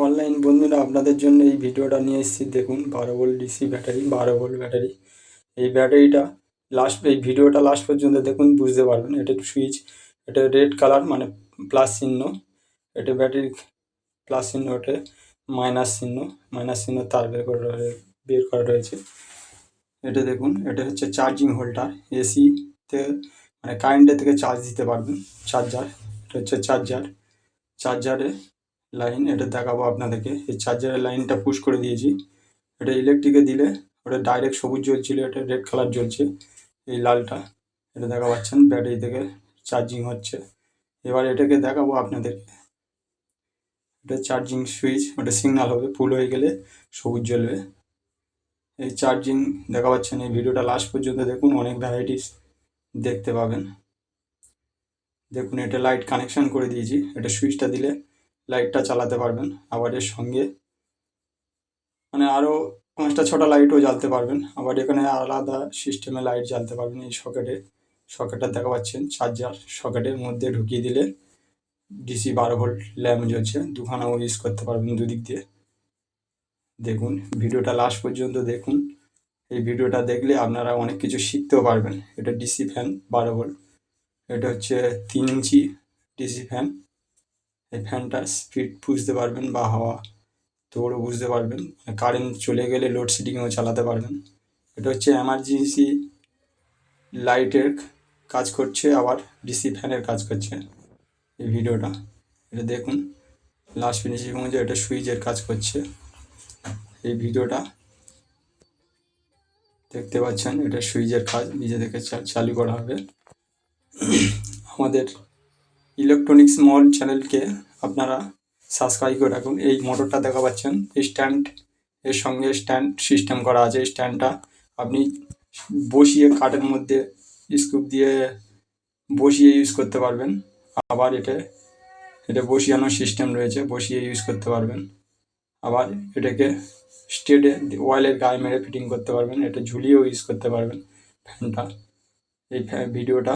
Online বন্ধুরা, আপনাদের জন্য এই ভিডিওটা নিয়ে এসেছি। দেখুন, 12 volt DC battery, 12 volt battery. এই ব্যাটারিটা এই ভিডিওটা লাস্ট পর্যন্ত দেখুন, বুঝতে পারবেন। এটা সুইচ, এটা রেড কালার, মানে প্লাস চিহ্ন। এটা ব্যাটারি প্লাস চিহ্ন, ওটা মাইনাস চিহ্ন তার বের করা রয়েছে। এটা দেখুন, এটা হচ্ছে চার্জিং হোল্ডার। এসিতে মানে কারেন্টের থেকে চার্জ দিতে পারবেন। চার্জার, এটা হচ্ছে চার্জারে লাইন। এটা দেখাবো আপনাদেরকে। এই চার্জারের লাইনটা পুশ করে দিয়েছি। এটা ইলেকট্রিকে দিলে ওটা ডাইরেক্ট সবুজ জ্বলছিল, এটা রেড কালার জ্বলছে, এই লালটা। এটা দেখা পাচ্ছেন, ব্যাটারি থেকে চার্জিং হচ্ছে। এবার এটাকে দেখাবো আপনাদেরকে। এটা চার্জিং সুইচ, ওটা সিগন্যাল হবে, ফুল হয়ে গেলে সবুজ জ্বলবে। এই চার্জিং দেখা পাচ্ছেন। এই ভিডিওটা লাস্ট পর্যন্ত দেখুন, অনেক ভ্যারাইটিস দেখতে পাবেন। দেখুন, এটা লাইট কানেকশন করে দিয়েছি। এটা সুইচটা দিলে লাইটটা চালাতে পারবেন। আবার এর সঙ্গে মানে আরও 5টা 6টা লাইটও জ্বালতে পারবেন। আবার এখানে আলাদা সিস্টেমে লাইট জ্বালতে পারবেন। এই সকেটটা দেখা পাচ্ছেন, চার্জার সকেটের মধ্যে ঢুকিয়ে দিলে ডিসি 12 ভোল্ট ল্যাম্প জ্বলছে। দুখানাও ইউজ করতে পারবেন দুদিক দিয়ে। দেখুন, ভিডিওটা লাস্ট পর্যন্ত দেখুন। এই ভিডিওটা দেখলে আপনারা অনেক কিছু শিখতেও পারবেন। এটা ডিসি ফ্যান 12 ভোল্ট। এটা হচ্ছে 3 ইঞ্চি ডিসি ফ্যান। এই ফ্যানটার স্পিড বুঝতে পারবেন বা হাওয়া দৌড়ও বুঝতে পারবেন। কারেন্ট চলে গেলে লোডশেডিংও চালাতে পারবেন। এটা হচ্ছে এমার্জেন্সি লাইটের কাজ করছে, আবার ডিসি ফ্যানের কাজ করছে এই ভিডিওটা। এটা দেখুন লাস্ট ফিনিশিং অনুযায়ী, এটা সুইচের কাজ করছে। এই ভিডিওটা দেখতে পাচ্ছেন, এটা সুইচের কাজ, নিজে থেকে চালু করা হবে। আমাদের ইলেকট্রনিক্স মল চ্যানেলকে আপনারা সাবস্ক্রাইব করে রাখুন। এই মোটরটা দেখা পাচ্ছেন, স্ট্যান্ড, এর সঙ্গে স্ট্যান্ড সিস্টেম করা আছে। স্ট্যান্ডটা আপনি বসিয়ে কাঠের মধ্যে স্ক্রু দিয়ে বসিয়ে ইউজ করতে পারবেন। আবার এটা বসিয়ানোর সিস্টেম রয়েছে, বসিয়ে ইউজ করতে পারবেন। আবার এটাকে স্টেডে ওয়ালের গায়ে মেরে ফিটিং করতে পারবেন। এটা ঝুলিয়েও ইউজ করতে পারবেন ফ্যানটা। এই ভিডিওটা